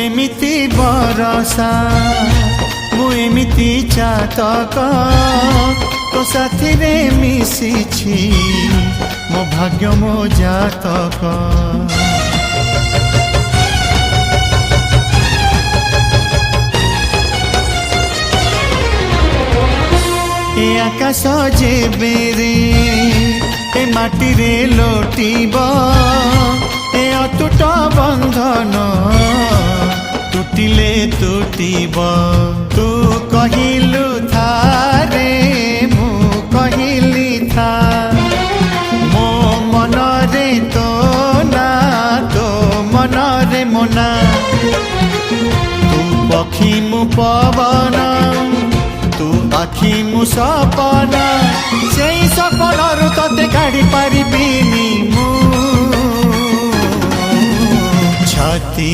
एमिति बरसा मु एमिति चातक तो साथी रे मिशिछि मो भाग्य मो जातक। ए आकाश जेबेरे ए माटी रे लोटिब ए अटूट बंधन टूटिले टूटिब। तू कहिलु था रे मु कहिली था मो मन रे तो ना तो मन रे मोना। तू पक्षी मु पवन तू आखि मु सपन से सपन ते काढ़ी पारिबिनी मु छाती